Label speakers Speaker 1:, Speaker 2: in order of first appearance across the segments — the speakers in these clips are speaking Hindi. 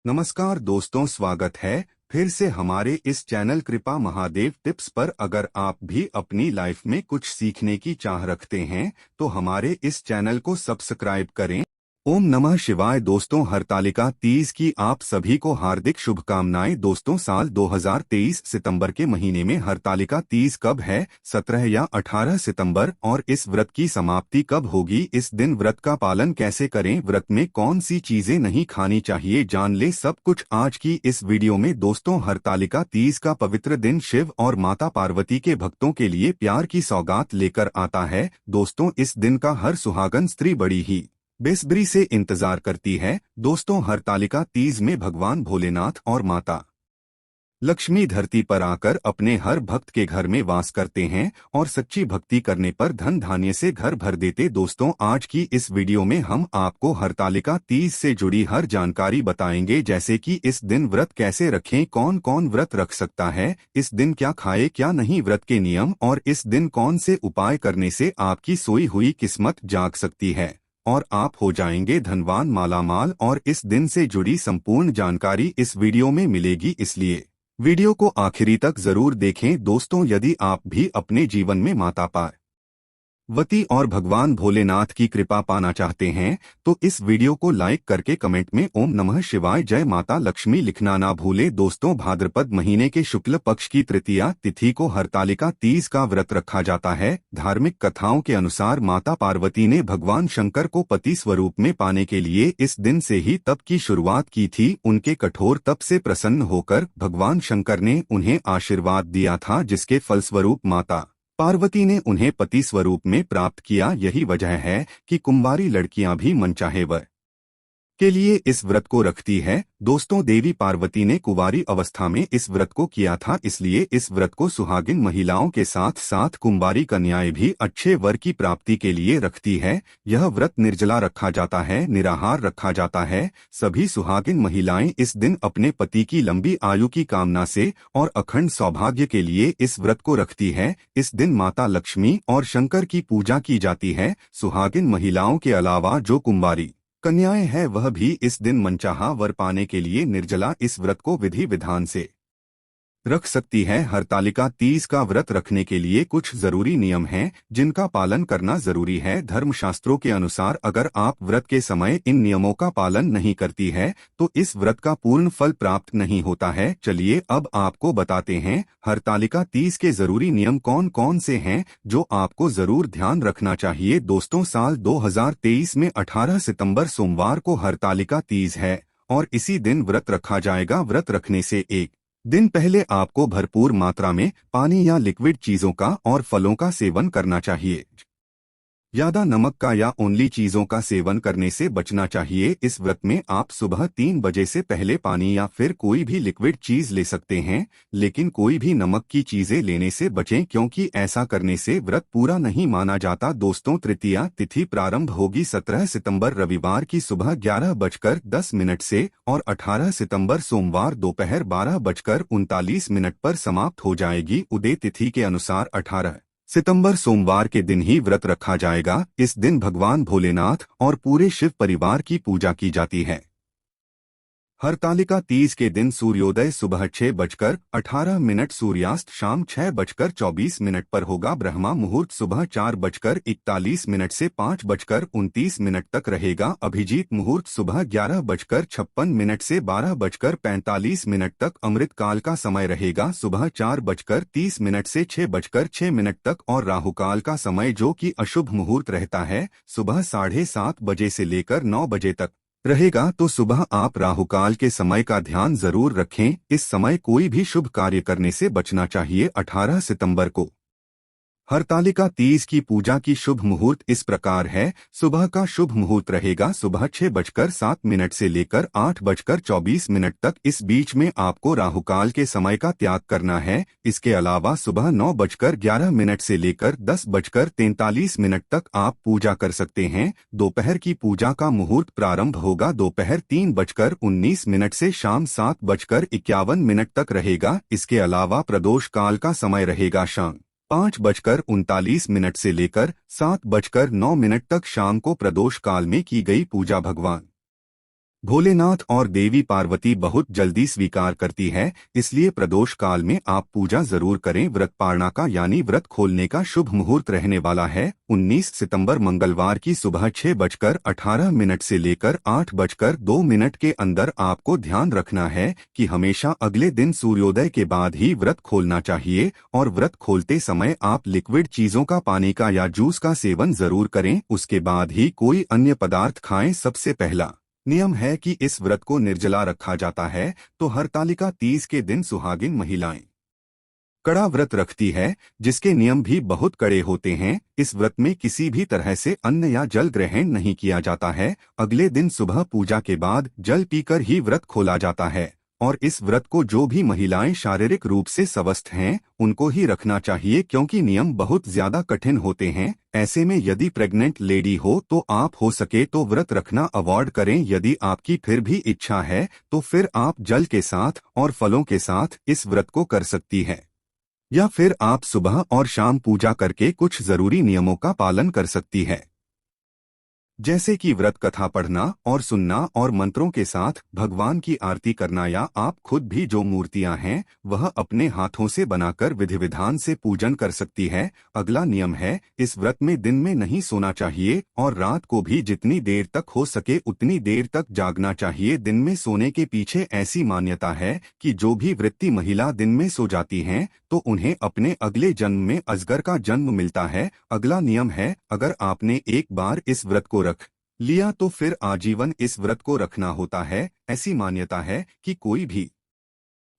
Speaker 1: नमस्कार दोस्तों, स्वागत है फिर से हमारे इस चैनल कृपा महादेव टिप्स पर। अगर आप भी अपनी लाइफ में कुछ सीखने की चाह रखते हैं तो हमारे इस चैनल को सब्सक्राइब करें। ओम नमः शिवाय। दोस्तों, हरतालिका तीज की आप सभी को हार्दिक शुभकामनाएं। दोस्तों, साल 2023 सितंबर के महीने में हरतालिका तीज कब है? 17 या 18 सितंबर। और इस व्रत की समाप्ति कब होगी? इस दिन व्रत का पालन कैसे करें? व्रत में कौन सी चीजें नहीं खानी चाहिए? जान ले सब कुछ आज की इस वीडियो में। दोस्तों, हरतालिका तीज का पवित्र दिन शिव और माता पार्वती के भक्तों के लिए प्यार की सौगात लेकर आता है। दोस्तों, इस दिन का हर सुहागन स्त्री बड़ी ही बेसब्री से इंतजार करती है। दोस्तों, हरतालिका तीज में भगवान भोलेनाथ और माता लक्ष्मी धरती पर आकर अपने हर भक्त के घर में वास करते हैं और सच्ची भक्ति करने पर धन धान्य से घर भर देते। दोस्तों, आज की इस वीडियो में हम आपको हरतालिका तीज से जुड़ी हर जानकारी बताएंगे, जैसे कि इस दिन व्रत कैसे रखें, कौन कौन व्रत रख सकता है, इस दिन क्या खाए क्या नहीं, व्रत के नियम और इस दिन कौन से उपाय करने से आपकी सोई हुई किस्मत जाग सकती है और आप हो जाएंगे धनवान मालामाल। और इस दिन से जुड़ी संपूर्ण जानकारी इस वीडियो में मिलेगी, इसलिए वीडियो को आखिरी तक जरूर देखें। दोस्तों, यदि आप भी अपने जीवन में माता पार्वती और भगवान भोलेनाथ की कृपा पाना चाहते हैं तो इस वीडियो को लाइक करके कमेंट में ओम नमः शिवाय जय माता लक्ष्मी लिखना ना भूले। दोस्तों, भाद्रपद महीने के शुक्ल पक्ष की तृतीया तिथि को हरतालिका तीज का व्रत रखा जाता है। धार्मिक कथाओं के अनुसार माता पार्वती ने भगवान शंकर को पति स्वरूप में पाने के लिए इस दिन से ही तप की शुरुआत की थी। उनके कठोर तप से प्रसन्न होकर भगवान शंकर ने उन्हें आशीर्वाद दिया था, जिसके फलस्वरूप माता पार्वती ने उन्हें पति स्वरूप में प्राप्त किया। यही वजह है कि कुंवारी लड़कियां भी मनचाहे वर के लिए इस व्रत को रखती है। दोस्तों, देवी पार्वती ने कुंवारी अवस्था में इस व्रत को किया था, इसलिए इस व्रत को सुहागिन महिलाओं के साथ साथ कुंवारी कन्याएं भी अच्छे वर की प्राप्ति के लिए रखती है। यह व्रत निर्जला रखा जाता है, निराहार रखा जाता है। सभी सुहागिन महिलाएं इस दिन अपने पति की लंबी आयु की कामना से और अखंड सौभाग्य के लिए इस व्रत को रखती है। इस दिन माता लक्ष्मी और शंकर की पूजा की जाती है। सुहागिन महिलाओं के अलावा जो कुंवारी कन्याएं हैं वह भी इस दिन मनचाहा वर पाने के लिए निर्जला इस व्रत को विधि विधान से रख सकती है। हरतालिका तीज का व्रत रखने के लिए कुछ जरूरी नियम हैं जिनका पालन करना जरूरी है। धर्मशास्त्रों के अनुसार अगर आप व्रत के समय इन नियमों का पालन नहीं करती है तो इस व्रत का पूर्ण फल प्राप्त नहीं होता है। चलिए अब आपको बताते हैं हरतालिका तीज के जरूरी नियम कौन कौन से हैं जो आपको जरूर ध्यान रखना चाहिए। दोस्तों, साल 2023 में 18 सितंबर सोमवार को हरतालिका तीज है और इसी दिन व्रत रखा जाएगा। व्रत रखने से एक दिन पहले आपको भरपूर मात्रा में पानी या लिक्विड चीजों का और फलों का सेवन करना चाहिए। ज्यादा नमक का या ओनली चीजों का सेवन करने से बचना चाहिए। इस व्रत में आप सुबह 3 बजे से पहले पानी या फिर कोई भी लिक्विड चीज ले सकते हैं, लेकिन कोई भी नमक की चीजें लेने से बचें, क्योंकि ऐसा करने से व्रत पूरा नहीं माना जाता। दोस्तों, तृतीया तिथि प्रारंभ होगी 17 सितंबर रविवार की सुबह 11:10 से और 18 सितंबर सोमवार दोपहर 12:39 पर समाप्त हो जाएगी। उदय तिथि के अनुसार 18 सितंबर सोमवार के दिन ही व्रत रखा जाएगा। इस दिन भगवान भोलेनाथ और पूरे शिव परिवार की पूजा की जाती है। हरतालिका तीज के दिन सूर्योदय सुबह 6:18, सूर्यास्त शाम 6:24 पर होगा। ब्रह्मा मुहूर्त सुबह 4:41 से 5:29 तक रहेगा। अभिजीत मुहूर्त सुबह 11:56 से 12:45 तक अमृत काल का समय रहेगा। सुबह 4:30 से 6:06 तक और राहुकाल का समय जो कि अशुभ मुहूर्त रहता है सुबह 7:30 बजे से लेकर 9 बजे तक रहेगा। तो सुबह आप राहुकाल के समय का ध्यान जरूर रखें। इस समय कोई भी शुभ कार्य करने से बचना चाहिए। 18 सितंबर को हरतालिका तीज की पूजा की शुभ मुहूर्त इस प्रकार है। सुबह का शुभ मुहूर्त रहेगा सुबह 6:07 से लेकर 8:24 तक। इस बीच में आपको राहुकाल के समय का त्याग करना है। इसके अलावा सुबह 9:11 से लेकर 10:43 तक आप पूजा कर सकते हैं। दोपहर की पूजा का मुहूर्त प्रारंभ होगा दोपहर 3:19 से शाम 7:51 तक रहेगा। इसके अलावा प्रदोष काल का समय रहेगा शाम 5:39 से लेकर 7:09 तक। शाम को प्रदोष काल में की गई पूजा भगवान भोलेनाथ और देवी पार्वती बहुत जल्दी स्वीकार करती है, इसलिए प्रदोष काल में आप पूजा जरूर करें। व्रत पारणा का यानी व्रत खोलने का शुभ मुहूर्त रहने वाला है 19 सितंबर मंगलवार की सुबह 6:18 से लेकर 8:02 के अंदर। आपको ध्यान रखना है कि हमेशा अगले दिन सूर्योदय के बाद ही व्रत खोलना चाहिए और व्रत खोलते समय आप लिक्विड चीजों का, पानी का या जूस का सेवन जरूर करें, उसके बाद ही कोई अन्य पदार्थ खाएं। सबसे पहला नियम है कि इस व्रत को निर्जला रखा जाता है, तो हरतालिका तीज के दिन सुहागिन महिलाएं कड़ा व्रत रखती है, जिसके नियम भी बहुत कड़े होते हैं। इस व्रत में किसी भी तरह से अन्न या जल ग्रहण नहीं किया जाता है। अगले दिन सुबह पूजा के बाद जल पीकर ही व्रत खोला जाता है और इस व्रत को जो भी महिलाएं शारीरिक रूप से स्वस्थ हैं उनको ही रखना चाहिए, क्योंकि नियम बहुत ज्यादा कठिन होते हैं। ऐसे में यदि प्रेग्नेंट लेडी हो तो आप हो सके तो व्रत रखना अवॉइड करें। यदि आपकी फिर भी इच्छा है तो फिर आप जल के साथ और फलों के साथ इस व्रत को कर सकती है, या फिर आप सुबह और शाम पूजा करके कुछ जरूरी नियमों का पालन कर सकती है, जैसे कि व्रत कथा पढ़ना और सुनना और मंत्रों के साथ भगवान की आरती करना, या आप खुद भी जो मूर्तियां हैं वह अपने हाथों से बनाकर विधि विधान से पूजन कर सकती है। अगला नियम है, इस व्रत में दिन में नहीं सोना चाहिए और रात को भी जितनी देर तक हो सके उतनी देर तक जागना चाहिए। दिन में सोने के पीछे ऐसी मान्यता है कि जो भी वृत्ति महिला दिन में सो जाती हैं तो उन्हें अपने अगले जन्म में अजगर का जन्म मिलता है। अगला नियम है, अगर आपने एक बार इस व्रत को रख लिया तो फिर आजीवन इस व्रत को रखना होता है। ऐसी मान्यता है कि कोई भी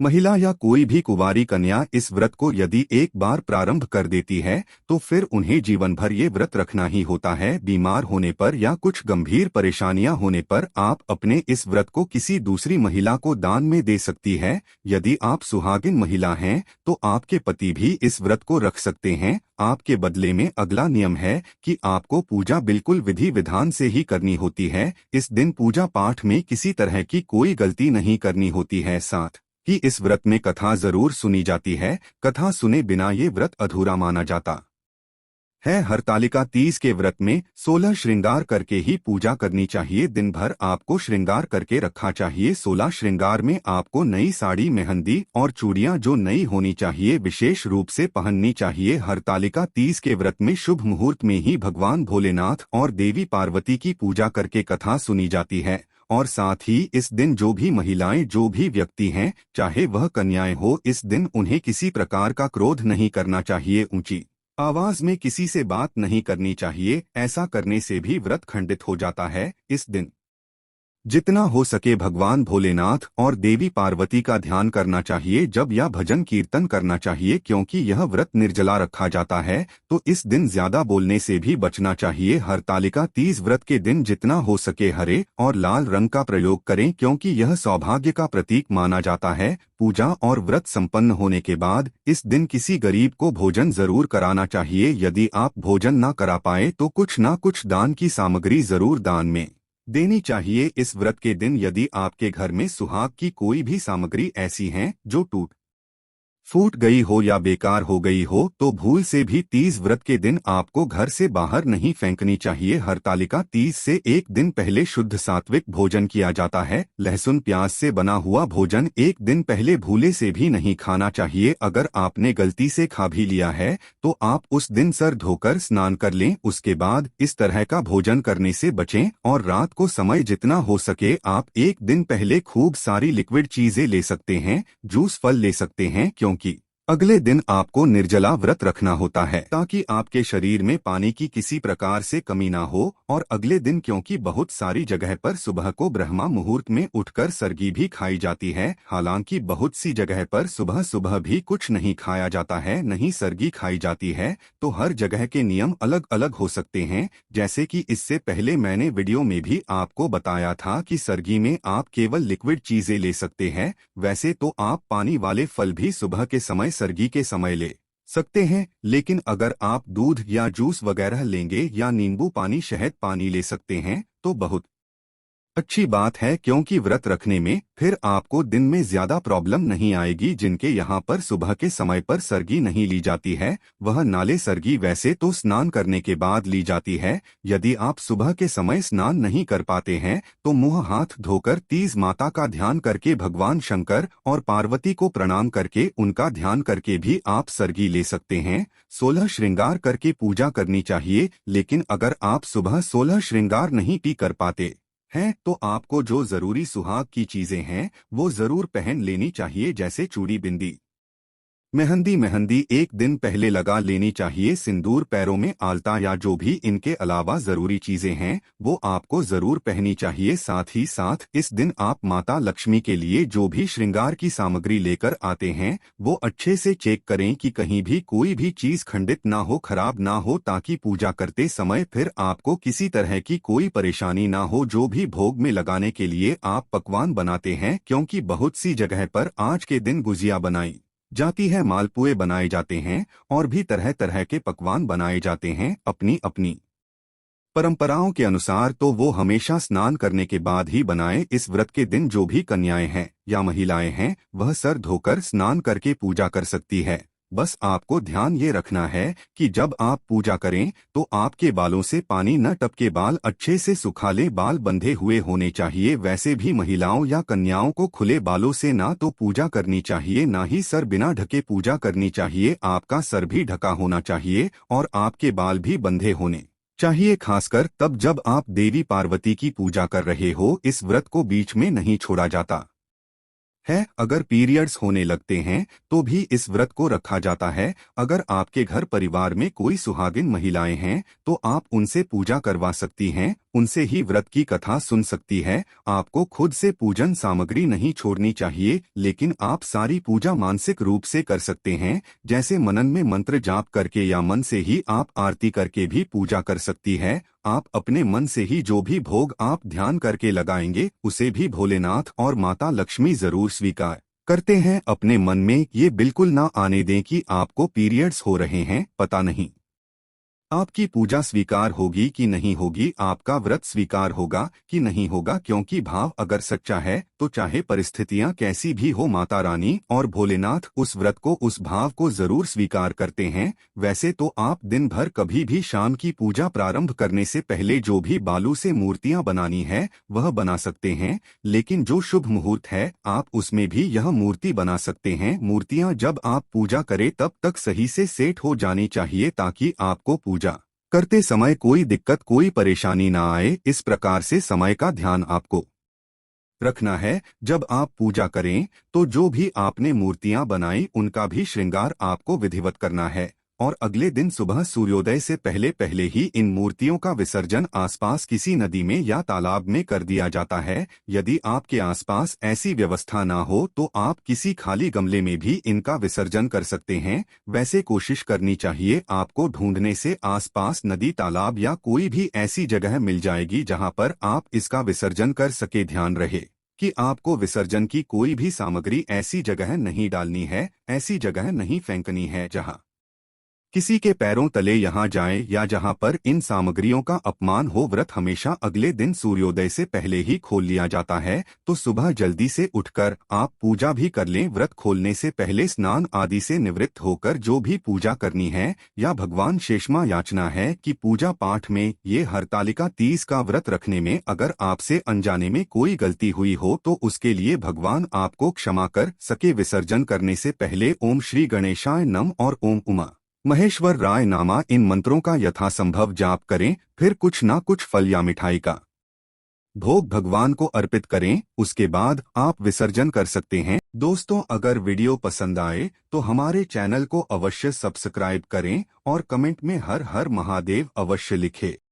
Speaker 1: महिला या कोई भी कुंवारी कन्या इस व्रत को यदि एक बार प्रारंभ कर देती है तो फिर उन्हें जीवन भर ये व्रत रखना ही होता है। बीमार होने पर या कुछ गंभीर परेशानियां होने पर आप अपने इस व्रत को किसी दूसरी महिला को दान में दे सकती है। यदि आप सुहागिन महिला हैं तो आपके पति भी इस व्रत को रख सकते हैं आपके बदले में। अगला नियम है कि आपको पूजा बिल्कुल विधि विधान से ही करनी होती है। इस दिन पूजा पाठ में किसी तरह की कोई गलती नहीं करनी होती है। साथ ही इस व्रत में कथा जरूर सुनी जाती है, कथा सुने बिना ये व्रत अधूरा माना जाता है। हरतालिका तीज के व्रत में 16 श्रृंगार करके ही पूजा करनी चाहिए। दिन भर आपको श्रृंगार करके रखा चाहिए। 16 श्रृंगार में आपको नई साड़ी, मेहंदी और चूड़ियां जो नई होनी चाहिए विशेष रूप से पहननी चाहिए। हरतालिका तीज के व्रत में शुभ मुहूर्त में ही भगवान भोलेनाथ और देवी पार्वती की पूजा करके कथा सुनी जाती है और साथ ही इस दिन जो भी महिलाएं, जो भी व्यक्ति हैं, चाहे वह कन्याएं हो, इस दिन उन्हें किसी प्रकार का क्रोध नहीं करना चाहिए। ऊंची आवाज में किसी से बात नहीं करनी चाहिए, ऐसा करने से भी व्रत खंडित हो जाता है। इस दिन जितना हो सके भगवान भोलेनाथ और देवी पार्वती का ध्यान करना चाहिए, जब या भजन कीर्तन करना चाहिए, क्योंकि यह व्रत निर्जला रखा जाता है तो इस दिन ज्यादा बोलने से भी बचना चाहिए। हरतालिका तीज व्रत के दिन जितना हो सके हरे और लाल रंग का प्रयोग करें, क्योंकि यह सौभाग्य का प्रतीक माना जाता है। पूजा और व्रत संपन्न होने के बाद इस दिन किसी गरीब को भोजन जरूर कराना चाहिए। यदि आप भोजन न करा पाए तो कुछ न कुछ दान की सामग्री जरूर दान में देनी चाहिए। इस व्रत के दिन यदि आपके घर में सुहाग की कोई भी सामग्री ऐसी है जो टूट फूट गई हो या बेकार हो गई हो तो भूल से भी तीज व्रत के दिन आपको घर से बाहर नहीं फेंकनी चाहिए। हरतालिका तीज से एक दिन पहले शुद्ध सात्विक भोजन किया जाता है। लहसुन प्याज से बना हुआ भोजन एक दिन पहले भूले से भी नहीं खाना चाहिए। अगर आपने गलती से खा भी लिया है तो आप उस दिन सर धोकर स्नान कर लें। उसके बाद इस तरह का भोजन करने से बचें और रात को समय जितना हो सके आप एक दिन पहले खूब सारी लिक्विड चीजें ले सकते हैं, जूस, फल ले सकते हैं, क्योंकि अगले दिन आपको निर्जला व्रत रखना होता है ताकि आपके शरीर में पानी की किसी प्रकार से कमी ना हो। और अगले दिन क्योंकि बहुत सारी जगह पर सुबह को ब्रह्मा मुहूर्त में उठकर सरगी भी खाई जाती है, हालांकि बहुत सी जगह पर सुबह सुबह भी कुछ नहीं खाया जाता है, नहीं सरगी खाई जाती है, तो हर जगह के नियम अलग अलग हो सकते हैं। जैसे कि इससे पहले मैंने वीडियो में भी आपको बताया था कि सरगी में आप केवल लिक्विड चीजें ले सकते हैं, वैसे तो आप पानी वाले फल भी सुबह के समय सरगी के समय ले सकते हैं, लेकिन अगर आप दूध या जूस वगैरह लेंगे या नींबू पानी, शहद पानी ले सकते हैं तो बहुत अच्छी बात है, क्योंकि व्रत रखने में फिर आपको दिन में ज्यादा प्रॉब्लम नहीं आएगी। जिनके यहाँ पर सुबह के समय पर सरगी नहीं ली जाती है, वह नाले सरगी वैसे तो स्नान करने के बाद ली जाती है। यदि आप सुबह के समय स्नान नहीं कर पाते हैं तो मुंह हाथ धोकर तीज माता का ध्यान करके, भगवान शंकर और पार्वती को प्रणाम करके, उनका ध्यान करके भी आप सरगी ले सकते हैं। 16 श्रृंगार करके पूजा करनी चाहिए। लेकिन अगर आप सुबह 16 श्रृंगार नहीं भी कर पाते हैं तो आपको जो जरूरी सुहाग की चीजें हैं वो जरूर पहन लेनी चाहिए, जैसे चूड़ी, बिंदी, मेहंदी। मेहंदी एक दिन पहले लगा लेनी चाहिए। सिंदूर, पैरों में आलता या जो भी इनके अलावा जरूरी चीजें हैं वो आपको जरूर पहनी चाहिए। साथ ही साथ इस दिन आप माता लक्ष्मी के लिए जो भी श्रृंगार की सामग्री लेकर आते हैं वो अच्छे से चेक करें कि कहीं भी कोई भी चीज खंडित ना हो, खराब ना हो, ताकि पूजा करते समय फिर आपको किसी तरह की कोई परेशानी ना हो। जो भी भोग में लगाने के लिए आप पकवान बनाते हैं, क्योंकि बहुत सी जगह पर आज के दिन गुजिया बनाई जाती है, मालपुए बनाए जाते हैं और भी तरह तरह के पकवान बनाए जाते हैं अपनी अपनी परंपराओं के अनुसार, तो वो हमेशा स्नान करने के बाद ही बनाएं। इस व्रत के दिन जो भी कन्याएं हैं या महिलाएं हैं वह सर धोकर स्नान करके पूजा कर सकती है। बस आपको ध्यान ये रखना है कि जब आप पूजा करें तो आपके बालों से पानी न टपके, बाल अच्छे से सुखा लें, बाल बंधे हुए होने चाहिए। वैसे भी महिलाओं या कन्याओं को खुले बालों से ना तो पूजा करनी चाहिए, ना ही सर बिना ढके पूजा करनी चाहिए। आपका सर भी ढका होना चाहिए और आपके बाल भी बंधे होने चाहिए, खासकर तब जब आप देवी पार्वती की पूजा कर रहे हो। इस व्रत को बीच में नहीं छोड़ा जाता है। अगर पीरियड्स होने लगते हैं तो भी इस व्रत को रखा जाता है। अगर आपके घर परिवार में कोई सुहागिन महिलाएं हैं तो आप उनसे पूजा करवा सकती हैं, उनसे ही व्रत की कथा सुन सकती है। आपको खुद से पूजन सामग्री नहीं छोड़नी चाहिए, लेकिन आप सारी पूजा मानसिक रूप से कर सकते हैं, जैसे मनन में मंत्र जाप करके या मन से ही आप आरती करके भी पूजा कर सकती है। आप अपने मन से ही जो भी भोग आप ध्यान करके लगाएंगे उसे भी भोलेनाथ और माता लक्ष्मी जरूर स्वीकार करते हैं। अपने मन में ये बिल्कुल ना आने दें कि आपको पीरियड्स हो रहे हैं, पता नहीं आपकी पूजा स्वीकार होगी कि नहीं होगी, आपका व्रत स्वीकार होगा कि नहीं होगा। क्योंकि भाव अगर सच्चा है तो चाहे परिस्थितियां कैसी भी हो, माता रानी और भोलेनाथ उस व्रत को, उस भाव को जरूर स्वीकार करते हैं। वैसे तो आप दिन भर कभी भी शाम की पूजा प्रारंभ करने से पहले जो भी बालू से मूर्तियां बनानी है वह बना सकते हैं, लेकिन जो शुभ मुहूर्त है आप उसमें भी यह मूर्ति बना सकते हैं। मूर्तियां जब आप पूजा करें तब तक सही से सेट हो जानी चाहिए, ताकि आपको पूजा करते समय कोई दिक्कत, कोई परेशानी ना आए। इस प्रकार से समय का ध्यान आपको रखना है। जब आप पूजा करें तो जो भी आपने मूर्तियां बनाई उनका भी श्रृंगार आपको विधिवत करना है, और अगले दिन सुबह सूर्योदय से पहले पहले ही इन मूर्तियों का विसर्जन आसपास किसी नदी में या तालाब में कर दिया जाता है। यदि आपके आसपास ऐसी व्यवस्था ना हो तो आप किसी खाली गमले में भी इनका विसर्जन कर सकते हैं। वैसे कोशिश करनी चाहिए आपको ढूंढने से आसपास नदी, तालाब या कोई भी ऐसी जगह मिल जाएगी जहां पर आप इसका विसर्जन कर सके। ध्यान रहे कि आपको विसर्जन की कोई भी सामग्री ऐसी जगह नहीं डालनी है, ऐसी जगह नहीं फेंकनी है जहां किसी के पैरों तले यहाँ जाए या जहाँ पर इन सामग्रियों का अपमान हो। व्रत हमेशा अगले दिन सूर्योदय से पहले ही खोल लिया जाता है, तो सुबह जल्दी से उठकर आप पूजा भी कर लें। व्रत खोलने से पहले स्नान आदि से निवृत्त होकर जो भी पूजा करनी है या भगवान शेषमा याचना है कि पूजा पाठ में ये हरतालिका तीज का व्रत रखने में अगर आपसे अनजाने में कोई गलती हुई हो तो उसके लिए भगवान आपको क्षमा कर सके। विसर्जन करने से पहले ओम श्री गणेशाय नम और ओम उमा महेश्वर राय नामा इन मंत्रों का यथासंभव जाप करें। फिर कुछ ना कुछ फल या मिठाई का भोग भगवान को अर्पित करें, उसके बाद आप विसर्जन कर सकते हैं। दोस्तों, अगर वीडियो पसंद आए तो हमारे चैनल को अवश्य सब्सक्राइब करें और कमेंट में हर हर महादेव अवश्य लिखें।